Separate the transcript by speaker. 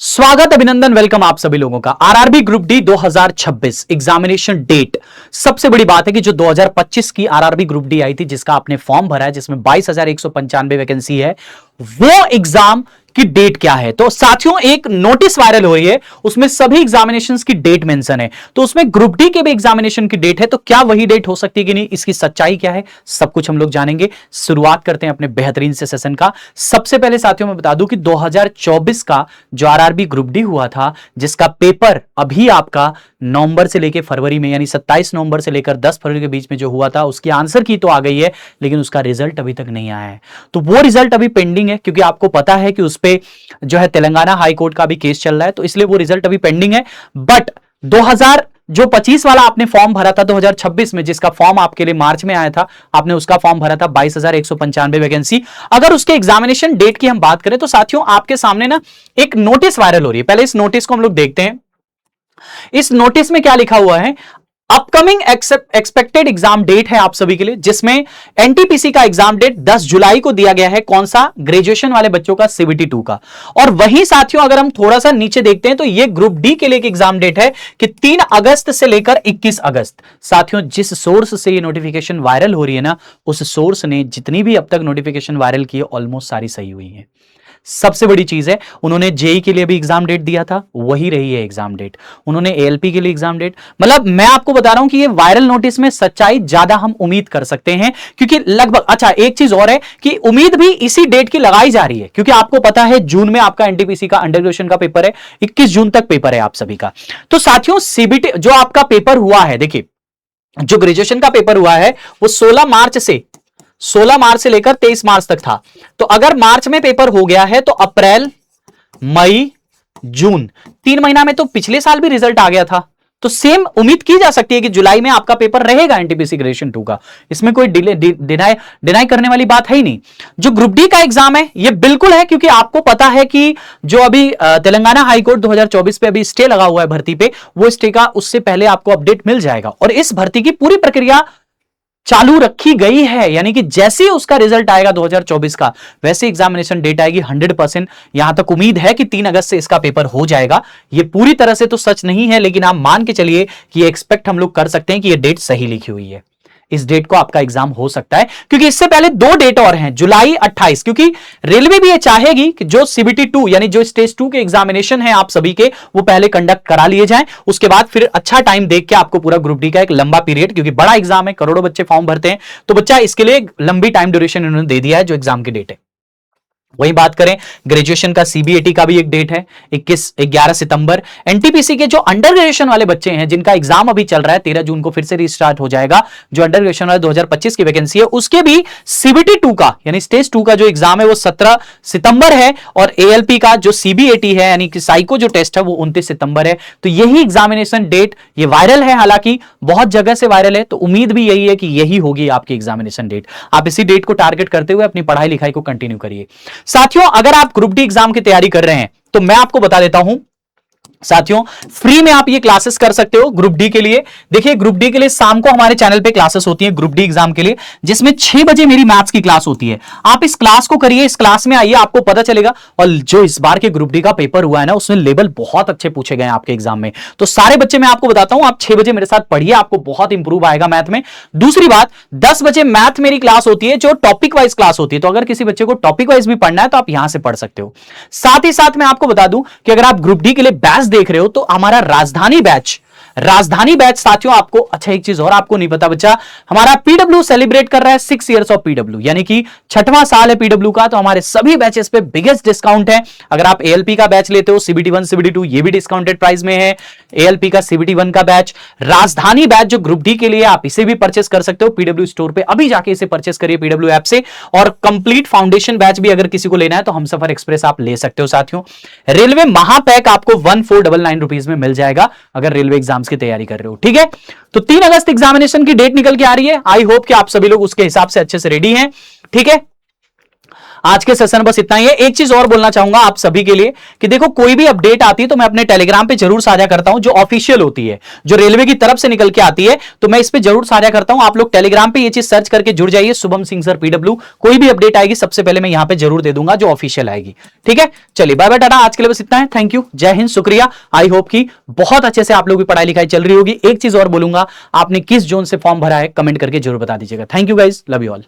Speaker 1: स्वागत, अभिनंदन, वेलकम आप सभी लोगों का। RRB group D 2026 examination date. सबसे बड़ी बात है कि जो 2025 की आरआरबी ग्रुप डी आई थी, जिसका आपने फॉर्म भरा है, जिसमें 22,195 वैकेंसी है, वो एग्जाम की डेट क्या है। तो साथियों, एक नोटिस वायरल हो रही है, उसमें सभी एग्जामिनेशंस की डेट मेंशन है। तो उसमें ग्रुप डी के भी एग्जामिनेशन की डेट है, तो क्या वही डेट हो सकती है कि नहीं, इसकी सच्चाई क्या है, सब कुछ हम लोग जानेंगे। शुरुआत करते हैं अपने बेहतरीन से सेशन का। सबसे पहले साथियों मैं बता दूं कि 2024 का जो आरआरबी ग्रुप डी हुआ था, जिसका पेपर अभी आपका नवंबर से लेकर फरवरी में, यानी 27 नवंबर से लेकर 10 फरवरी के बीच में जो हुआ था, उसकी आंसर की तो आ गई है, लेकिन उसका रिजल्ट अभी तक नहीं आया है। तो वो रिजल्ट अभी पेंडिंग है, क्योंकि आपको पता है कि उस पे जो है तेलंगाना हाई कोर्ट का भी केस चल रहा है, तो इसलिए वो रिजल्ट अभी पेंडिंग है। बट 2025 वाला आपने फॉर्म भरा था 2026 में, जिसका फॉर्म आपके लिए मार्च में आया था, आपने उसका फॉर्म भरा था 22,195 वैकेंसी। अगर उसके एग्जामिनेशन डेट की हम बात करें तो साथियों आपके सामने ना एक नोटिस वायरल हो रही है। पहले इस नोटिस को हम लोग देखते हैं। इस नोटिस में क्या लिखा हुआ है, अपकमिंग एक्सपेक्टेड एग्जाम डेट है आप सभी के लिए, जिसमें एनटीपीसी का एग्जाम डेट 10 जुलाई को दिया गया है। कौन सा? ग्रेजुएशन वाले बच्चों का, सीबीटी 2 का। और वही साथियों अगर हम थोड़ा सा नीचे देखते हैं तो यह ग्रुप डी के लिए एग्जाम डेट है कि 3 अगस्त से लेकर 21 अगस्त। साथियों, जिस सोर्स से ये नोटिफिकेशन वायरल हो रही है ना, उस सोर्स ने जितनी भी अब तक नोटिफिकेशन वायरल की है, ऑलमोस्ट सारी सही हुई है। सबसे बड़ी चीज है, उन्होंने जेई के लिए भी एग्जाम डेट दिया था, वही रही है एग्जाम डेट। उन्होंने एएलपी के लिए एग्जाम डेट, मतलब मैं आपको बता रहा हूं कि ये वायरल नोटिस में सच्चाई ज्यादा हम उम्मीद कर सकते हैं, क्योंकि लगभग, अच्छा एक चीज और है कि उम्मीद भी इसी डेट की लगाई जा रही है, क्योंकि आपको पता है जून में आपका एनटीपीसी का अंडर ग्रेजुएशन का पेपर है, 21 जून तक पेपर है आप सभी का। तो साथियों सीबीटी जो आपका पेपर हुआ है, देखिए जो ग्रेजुएशन का पेपर हुआ है वो 16 मार्च से लेकर 23 मार्च तक था। तो अगर मार्च में पेपर हो गया है तो अप्रैल, मई, जून, 3 महीना में तो पिछले साल भी रिजल्ट आ गया था। तो सेम उम्मीद की जा सकती है कि जुलाई में आपका पेपर रहेगा एनटीपीसी ग्रेजुएशन 2 का। इसमें कोई डिनाई करने वाली बात है ही नहीं। जो ग्रुप डी का एग्जाम है ये बिल्कुल है, क्योंकि आपको पता है कि जो अभी तेलंगाना हाईकोर्ट 2024 पे अभी स्टे लगा हुआ है भर्ती पे, वो स्टे का उससे पहले आपको अपडेट मिल जाएगा। और इस भर्ती की पूरी प्रक्रिया चालू रखी गई है, यानी कि जैसे ही उसका रिजल्ट आएगा 2024 का, वैसे एग्जामिनेशन डेट आएगी। 100% यहां तक उम्मीद है कि 3 अगस्त से इसका पेपर हो जाएगा। ये पूरी तरह से तो सच नहीं है, लेकिन आप मान के चलिए कि एक्सपेक्ट हम लोग कर सकते हैं कि ये डेट सही लिखी हुई है। इस डेट को आपका एग्जाम हो सकता है, क्योंकि इससे पहले 2 डेट और हैं, जुलाई 28, क्योंकि रेलवे भी ये चाहेगी कि जो सीबीटी 2 यानी जो स्टेज 2 के एग्जामिनेशन है आप सभी के, वो पहले कंडक्ट करा लिए जाएं। उसके बाद फिर अच्छा टाइम देख के आपको पूरा ग्रुप डी का एक लंबा पीरियड, क्योंकि बड़ा एग्जाम है, करोड़ों बच्चे फॉर्म भरते हैं, तो बच्चा इसके लिए लंबी टाइम ड्यूरेशन इन्होंने दे दिया है, जो एग्जाम की डेट है। वही बात करें ग्रेजुएशन का, सीबीएटी का भी एक डेट है 11 सितंबर। एनटीपीसी के जो अंडर ग्रेजुएशन वाले बच्चे हैं जिनका एग्जाम अभी चल रहा है, 13 जून को फिर से रिस्टार्ट हो जाएगा। जो अंडर ग्रेजुएशन वाले 2025 की वैकेंसी है, उसके भी सीबीटी 2 का यानी स्टेज 2 का जो एग्जाम है वो 17 सितंबर है। और एएलपी का जो सीबीएटी है यानी कि साइको जो टेस्ट है वो 29 सितंबर है। तो यही एग्जामिनेशन डेट ये वायरल है, हालांकि बहुत जगह से वायरल है, तो उम्मीद भी यही है कि यही होगी आपकी एग्जामिनेशन डेट। आप इसी डेट को टारगेट करते हुए अपनी पढ़ाई लिखाई को कंटिन्यू करिए। साथियों, अगर आप ग्रुप डी एग्जाम की तैयारी कर रहे हैं तो मैं आपको बता देता हूं साथियों, फ्री में आप ये क्लासेस कर सकते हो ग्रुप डी के लिए। देखिए ग्रुप डी के लिए शाम को हमारे चैनल पे क्लासेस होती हैं ग्रुप डी एग्जाम के लिए, जिसमें 6 बजे मेरी मैथ्स की क्लास होती है। आप इस क्लास को करिए, इस क्लास में आइए, आपको पता चलेगा। और जो इस बार के ग्रुप डी का पेपर हुआ है ना, उसमें लेवल बहुत अच्छे पूछे गए हैं आपके एग्जाम में। तो सारे बच्चे मैं आपको बताता हूं, आप 6 बजे मेरे साथ पढ़िए, आपको बहुत इंप्रूव आएगा मैथ में। दूसरी बात, 10 बजे मैथ मेरी क्लास होती है, जो टॉपिक वाइज क्लास होती है। तो अगर किसी बच्चे को टॉपिक वाइज भी पढ़ना है तो आप यहां से पढ़ सकते हो। साथ ही साथ मैं आपको बता दूं कि अगर आप ग्रुप डी के लिए बैच देख रहे हो तो हमारा राजधानी बैच साथियों, आपको अच्छा एक चीज और आपको नहीं पता बच्चा, हमारा पीडब्ल्यू सेलिब्रेट कर रहा है 6 इयर्स ऑफ पीडब्ल्यू, यानी कि 6वां साल है पीडब्ल्यू का। तो हमारे सभी बैचेस पे बिगेस्ट डिस्काउंट है। अगर आप एएलपी का बैच लेते हो, सीबीटी 1 सीबीटी 2 ये भी डिस्काउंटेड प्राइस में है। एएलपी का सीबीटी 1 का बैच, राजधानी बैच जो ग्रुप डी के लिए, आप इसे भी परचेस कर सकते हो पीडब्ल्यू स्टोर पे। अभी जाके इसे परचेस करिए पीडब्ल्यू ऐप से। और कंप्लीट फाउंडेशन बैच भी अगर किसी को लेना है तो हमसफर एक्सप्रेस आप ले सकते हो साथियों। रेलवे महापैक आपको 1499 रुपीज में मिल जाएगा अगर रेलवे एग्जाम्स की तैयारी कर रहे हो, ठीक है। तो 3 अगस्त एग्जामिनेशन की डेट निकल के आ रही है। आई होप कि आप सभी लोग उसके हिसाब से अच्छे से रेडी हैं, ठीक है। आज के सेशन बस इतना ही है। एक चीज और बोलना चाहूंगा आप सभी के लिए कि देखो कोई भी अपडेट आती है तो मैं अपने टेलीग्राम पे जरूर साझा करता हूं, जो ऑफिशियल होती है, जो रेलवे की तरफ से निकल के आती है, तो मैं इस पे जरूर साझा करता हूं। आप लोग टेलीग्राम पे ये चीज सर्च करके जुड़ जाइए, शुभम सिंह सर पीडब्ल्यू। कोई भी अपडेट आएगी सबसे पहले मैं यहां पे जरूर दे दूंगा, जो ऑफिशियल आएगी। ठीक है, चलिए बाय बाय टाटा, आज के लिए बस इतना है। थैंक यू, जय हिंद, शुक्रिया। आई होप कि बहुत अच्छे से आप लोग की पढ़ाई लिखाई चल रही होगी। एक चीज और बोलूंगा, आपने किस जोन से फॉर्म भरा है कमेंट करके जरूर बता दीजिएगा। Thank you guys, love you all.